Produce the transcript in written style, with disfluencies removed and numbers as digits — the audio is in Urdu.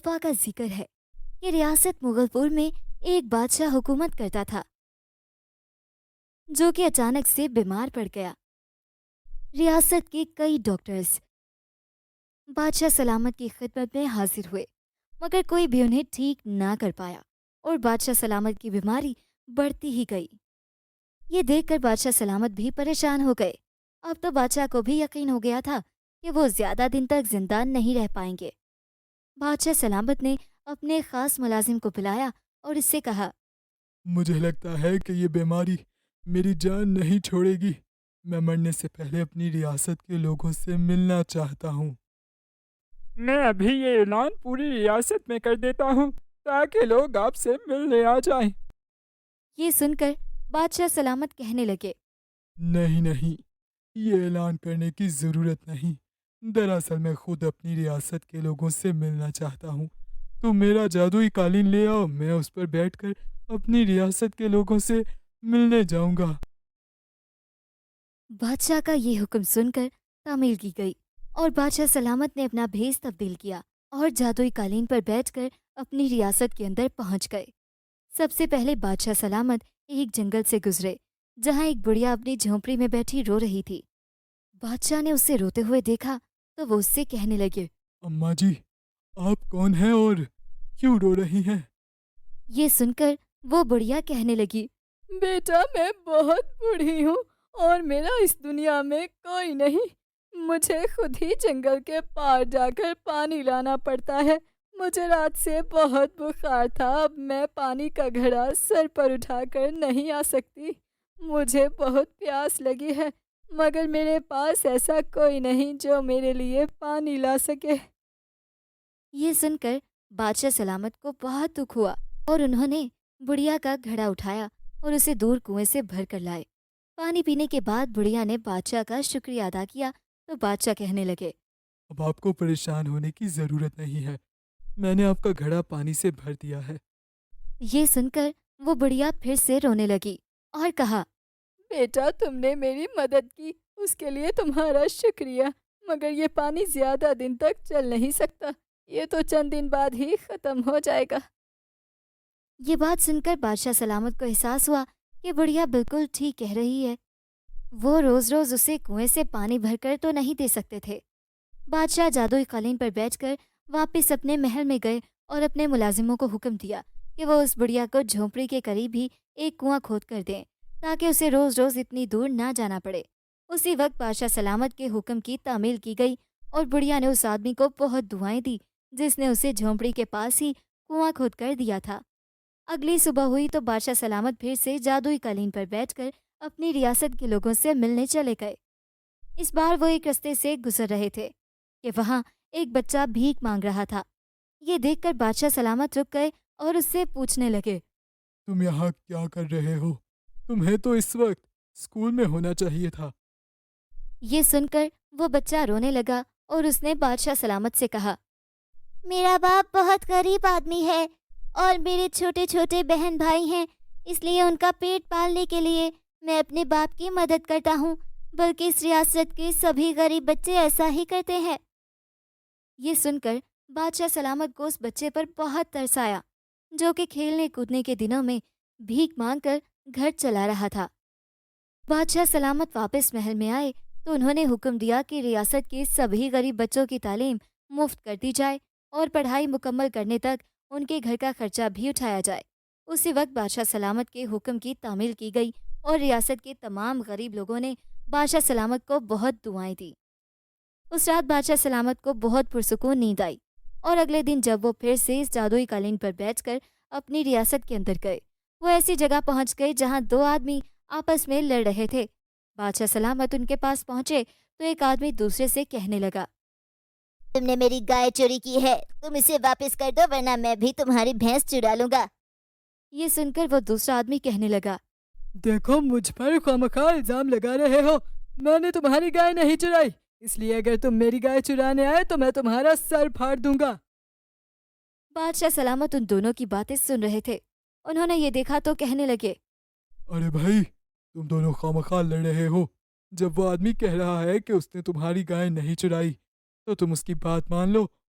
دفعہ کا ذکر ہے کہ ریاست مغل پور میں ایک بادشاہ حکومت کرتا تھا جو کہ اچانک سے بیمار پڑ گیا۔ ریاست کے کئی ڈاکٹرز بادشاہ سلامت کی خدمت میں حاضر ہوئے مگر کوئی بھی انہیں ٹھیک نہ کر پایا اور بادشاہ سلامت کی بیماری بڑھتی ہی گئی۔ یہ دیکھ کر بادشاہ سلامت بھی پریشان ہو گئے۔ اب تو بادشاہ کو بھی یقین ہو گیا تھا کہ وہ زیادہ دن تک زندہ نہیں رہ پائیں گے۔ بادشاہ سلامت نے اپنے خاص ملازم کو بلایا اور اس سے کہا، مجھے لگتا ہے کہ یہ بیماری میری جان نہیں چھوڑے گی۔ میں مرنے سے پہلے اپنی ریاست کے لوگوں سے ملنا چاہتا ہوں۔ میں ابھی یہ اعلان پوری ریاست میں کر دیتا ہوں تاکہ لوگ آپ سے ملنے آ جائیں۔ یہ سن کر بادشاہ سلامت کہنے لگے، نہیں نہیں، یہ اعلان کرنے کی ضرورت نہیں۔ دراصل میں خود اپنی ریاست کے لوگوں سے ملنا چاہتا ہوں۔ تو میرا جادوئی قالین لے آؤ، میں اس پر بیٹھ کر اپنی ریاست کے لوگوں سے ملنے جاؤں گا۔ بادشاہ کا یہ حکم سن کر تعمیل کی گئی اور بادشاہ سلامت نے اپنا بھیس تبدیل کیا اور جادوئی قالین پر بیٹھ کر اپنی ریاست کے اندر پہنچ گئے۔ سب سے پہلے بادشاہ سلامت ایک جنگل سے گزرے جہاں ایک بڑھیا اپنی جھونپڑی میں بیٹھی رو رہی تھی۔ بادشاہ نے اسے روتے ہوئے دیکھا تو وہ اس سے کہنے لگے، اماں جی، آپ کون ہیں اور کیوں رو رہی ہیں؟ یہ سن کر وہ بڑھیا کہنے لگی، بیٹا میں بہت بوڑھی ہوں اور میرا اس دنیا میں کوئی نہیں۔ مجھے خود ہی جنگل کے پار جا کر پانی لانا پڑتا ہے۔ مجھے رات سے بہت بخار تھا، اب میں پانی کا گھڑا سر پر اٹھا کر نہیں آ سکتی۔ مجھے بہت پیاس لگی ہے مگر میرے پاس ایسا کوئی نہیں جو میرے لیے پانی لا سکے۔ یہ سن کر بادشاہ سلامت کو بہت دکھ ہوا اور انہوں نے بڑھیا کا گھڑا اٹھایا اور اسے دور کنویں سے بھر کر لائے۔ پانی پینے کے بعد بڑھیا نے بادشاہ کا شکریہ ادا کیا تو بادشاہ کہنے لگے، اب آپ کو پریشان ہونے کی ضرورت نہیں ہے، میں نے آپ کا گھڑا پانی سے بھر دیا ہے۔ یہ سن کر وہ بڑھیا پھر سے رونے لگی اور کہا، بیٹا تم نے میری مدد کی، اس کے لیے تمہارا شکریہ، مگر یہ پانی زیادہ دن تک چل نہیں سکتا، یہ تو چند دن بعد ہی ختم ہو جائے گا۔ یہ بات سن کر بادشاہ سلامت کو احساس ہوا کہ بڑھیا بالکل ٹھیک کہہ رہی ہے۔ وہ روز روز اسے کنویں سے پانی بھر کر تو نہیں دے سکتے تھے۔ بادشاہ جادوئی قالین پر بیٹھ کر واپس اپنے محل میں گئے اور اپنے ملازموں کو حکم دیا کہ وہ اس بڑھیا کو جھونپڑی کے قریب ہی ایک کنواں کھود کر دیں تاکہ اسے روز روز اتنی دور نہ جانا پڑے۔ اسی وقت بادشاہ سلامت کے حکم کی تعمیل کی گئی اور بڑھیا نے اس آدمی کو بہت دعائیں دی جس نے اسے جھونپڑی کے پاس ہی کنواں کھود کر دیا تھا۔ اگلی صبح ہوئی تو بادشاہ سلامت پھر سے جادوئی قالین پر بیٹھ کر اپنی ریاست کے لوگوں سے ملنے چلے گئے۔ اس بار وہ ایک رستے سے گزر رہے تھے کہ وہاں ایک بچہ بھیک مانگ رہا تھا۔ یہ دیکھ کر بادشاہ سلامت رک گئے اور اس سے پوچھنے لگے، تم یہاں کیا کر رہے ہو؟ تمہیں تو اس وقت اسکول میں ہونا چاہیے تھا۔ یہ سن کر وہ بچہ رونے لگا اور اس نے بادشاہ سلامت سے کہا، میرا باپ بہت غریب آدمی ہے اور میرے چھوٹے چھوٹے بہن بھائی ہیں، اس لیے ان کا پیٹ پالنے کے لیے میں اپنے باپ کی مدد کرتا ہوں، بلکہ اس ریاست کے سبھی غریب بچے ایسا ہی کرتے ہیں۔ یہ سن کر بادشاہ سلامت کو اس بچے پر بہت ترس آیا جو کہ کھیلنے کودنے کے دنوں میں بھیک مانگ کر گھر چلا رہا تھا۔ بادشاہ سلامت واپس محل میں آئے تو انہوں نے حکم دیا کہ ریاست کے سبھی غریب بچوں کی تعلیم مفت کر دی جائے اور پڑھائی مکمل کرنے تک ان کے گھر کا خرچہ بھی اٹھایا جائے۔ اسی وقت بادشاہ سلامت کے حکم کی تعمیل کی گئی اور ریاست کے تمام غریب لوگوں نے بادشاہ سلامت کو بہت دعائیں دی۔ اس رات بادشاہ سلامت کو بہت پرسکون نیند آئی اور اگلے دن جب وہ پھر سے اس جادوئی قالین پر بیٹھ کر اپنی ریاست کے اندر گئے، وہ ایسی جگہ پہنچ گئے جہاں دو آدمی آپس میں لڑ رہے تھے۔ بادشاہ سلامت ان کے پاس پہنچے تو ایک آدمی دوسرے سے کہنے لگا، تم نے میری گائے چوری کی ہے، تم اسے واپس کر دو ورنہ میں بھی تمہاری بھینس چرا لوں گا۔ یہ سن کر وہ دوسرا آدمی کہنے لگا، دیکھو مجھ پر خواہ الزام لگا رہے ہو، میں نے تمہاری گائے نہیں چرائی، اس لیے اگر تم میری گائے چرانے آئے تو میں تمہارا سر پھاڑ دوں گا۔ بادشاہ سلامت ان دونوں کی باتیں سن رہے تھے۔ انہوں نے یہ دیکھا تو کہنے لگے، ارے بھائی، تم دونوں خواہ لڑ رہے ہو۔ جب وہ آدمی کہہ رہا ہے کہ اس نے تمہاری گائے نہیں چرائی تو تم اس کی بات مان لو